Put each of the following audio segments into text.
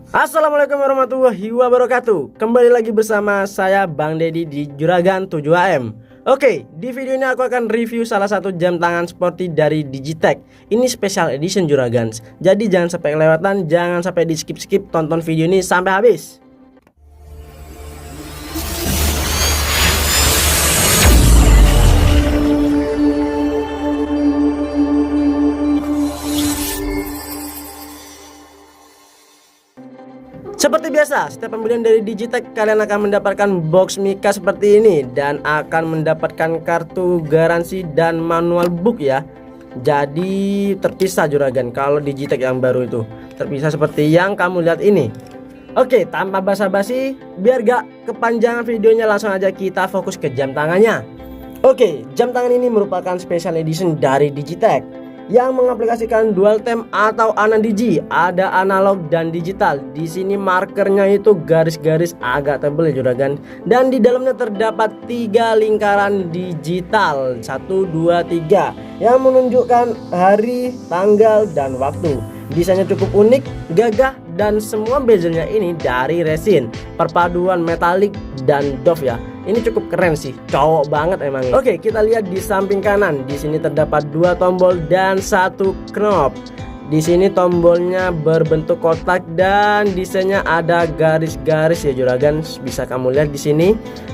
Assalamualaikum warahmatullahi wabarakatuh. Kembali lagi bersama saya Bang Deddy di Juragan 7AM. Oke, di video ini aku akan review salah satu jam tangan sporty dari Digitech. Ini special edition Juragans. Jadi jangan sampai kelewatan, jangan sampai di skip-skip, tonton video ini sampai habis. Seperti biasa, setiap pembelian dari Digitech kalian akan mendapatkan box Mika seperti ini dan akan mendapatkan kartu garansi dan manual book ya. Jadi terpisah Juragan, kalau Digitech yang baru itu terpisah seperti yang kamu lihat ini. Oke, tanpa basa-basi, biar gak kepanjangan videonya, langsung aja kita fokus ke jam tangannya. Oke, jam tangan ini merupakan special edition dari Digitech yang mengaplikasikan dual time atau anandigi, ada analog dan digital. Di sini markernya itu garis-garis agak tebal ya Juragan, dan di dalamnya terdapat 3 lingkaran digital 1, 2, 3 yang menunjukkan hari, tanggal, dan waktu. Desainnya cukup unik, gagah, dan semua bezelnya ini dari resin perpaduan metalik dan doff ya. Ini cukup keren sih, cowok banget emang. Oke, kita lihat di samping kanan. Di sini terdapat 2 tombol dan 1 knob. Di sini tombolnya berbentuk kotak dan desainnya ada garis-garis ya Juragan, bisa kamu lihat di sini.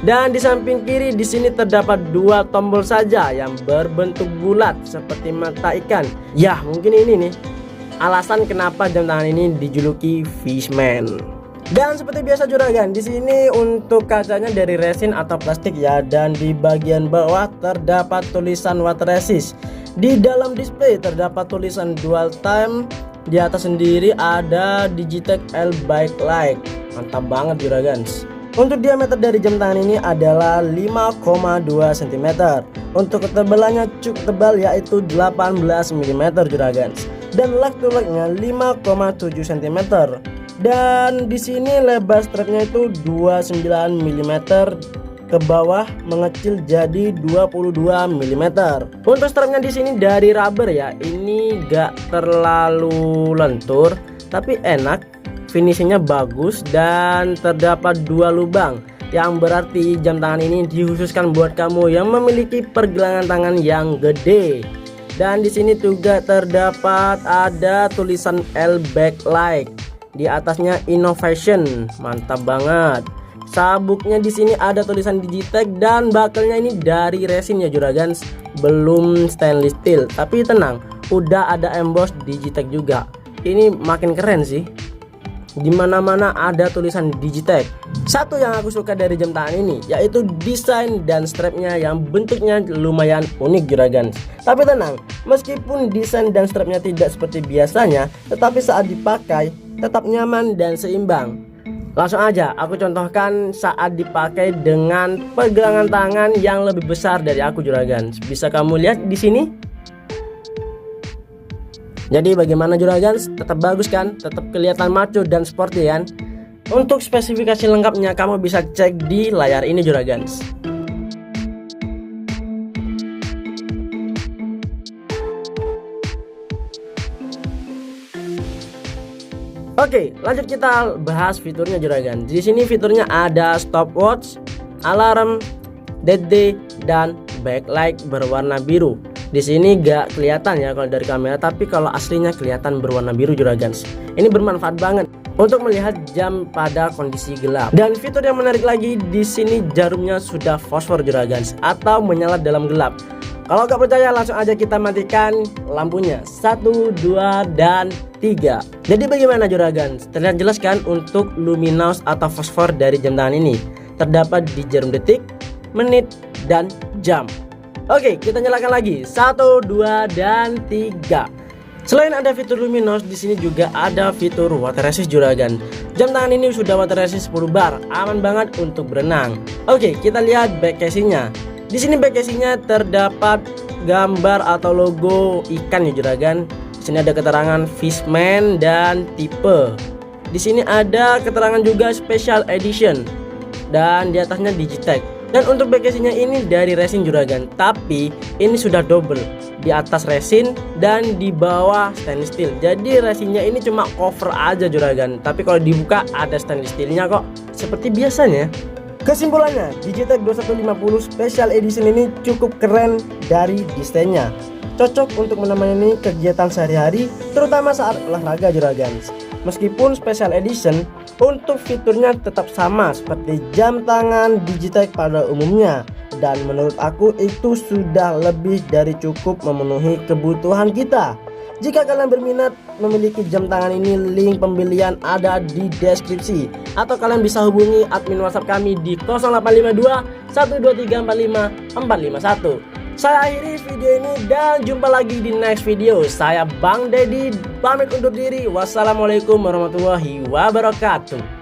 Dan di samping kiri di sini terdapat 2 tombol saja yang berbentuk bulat seperti mata ikan. Ya, mungkin ini nih alasan kenapa jam tangan ini dijuluki Fishman. Dan seperti biasa Juragan, di sini untuk kacanya dari resin atau plastik ya, dan di bagian bawah terdapat tulisan water resist. Di dalam display terdapat tulisan dual time. Di atas sendiri ada Digitech L Backlight. Mantap banget Juragan. Untuk diameter dari jam tangan ini adalah 5,2 cm. Untuk ketebalannya cukup tebal yaitu 18 mm Juragan. Dan lug to lugnya 5,7 cm. Dan di sini lebar strapnya itu 29 mm, ke bawah mengecil jadi 22 mm. Untuk strapnya di sini dari rubber ya, ini gak terlalu lentur tapi enak, finishingnya bagus dan terdapat 2 lubang, yang berarti jam tangan ini dikhususkan buat kamu yang memiliki pergelangan tangan yang gede. Dan di sini juga terdapat ada tulisan L Backlight. Di atasnya Innovation, mantap banget. Sabuknya di sini ada tulisan Digitech dan bakalnya ini dari resin ya Juragan, belum stainless steel. Tapi tenang, udah ada emboss Digitech juga. Ini makin keren sih. Dimana-mana ada tulisan Digitech. Satu yang aku suka dari jam tangan ini yaitu desain dan strapnya yang bentuknya lumayan unik Juragan. Tapi tenang, meskipun desain dan strapnya tidak seperti biasanya, tetapi saat dipakai tetap nyaman dan seimbang. Langsung aja aku contohkan saat dipakai dengan pergelangan tangan yang lebih besar dari aku Juragan. Bisa kamu lihat di sini. Jadi bagaimana Juragan? Tetap bagus kan? Tetap kelihatan maco dan sporty kan? Untuk spesifikasi lengkapnya kamu bisa cek di layar ini Juragan. Oke, lanjut kita bahas fiturnya Juragan. Di sini fiturnya ada stopwatch, alarm, dead day, dan backlight berwarna biru. Di sini gak kelihatan ya kalau dari kamera, tapi kalau aslinya kelihatan berwarna biru Juragan. Ini bermanfaat banget untuk melihat jam pada kondisi gelap. Dan fitur yang menarik lagi, di sini jarumnya sudah fosfor Juragan, atau menyala dalam gelap. Kalau gak percaya langsung aja kita matikan lampunya 1, 2, dan 3. Jadi bagaimana Juragan? Terlihat jelas kan untuk luminous atau fosfor dari jam tangan ini. Terdapat di jarum detik, menit, dan jam. Oke, kita nyalakan lagi 1, 2, dan 3. Selain ada fitur luminous, di sini juga ada fitur water resist Juragan. Jam tangan ini sudah water resist 10 bar, aman banget untuk berenang. Oke, kita lihat back casingnya. Di sini back casingnya terdapat gambar atau logo ikan ya Juragan. Di sini ada keterangan Fishman dan tipe. Di sini ada keterangan juga special edition dan di atasnya Digitech. Dan untuk back casingnya ini dari resin Juragan, tapi ini sudah double. di atas resin dan di bawah stainless steel. Jadi resinnya ini cuma cover aja juragan, tapi kalau dibuka ada stainless steelnya kok seperti biasanya. Kesimpulannya, Digitech 2150 Special Edition ini cukup keren dari desainnya, cocok untuk menemani kegiatan sehari-hari, terutama saat olahraga juragan. Meskipun Special Edition, untuk fiturnya tetap sama seperti jam tangan Digitech pada umumnya, dan menurut aku itu sudah lebih dari cukup memenuhi kebutuhan kita. Jika kalian berminat memiliki jam tangan ini, link pembelian ada di deskripsi, atau kalian bisa hubungi admin WhatsApp kami di 0852 12345 451. Saya akhiri video ini dan jumpa lagi di next video. Saya Bang Deddy pamit undur diri. Wassalamualaikum warahmatullahi wabarakatuh.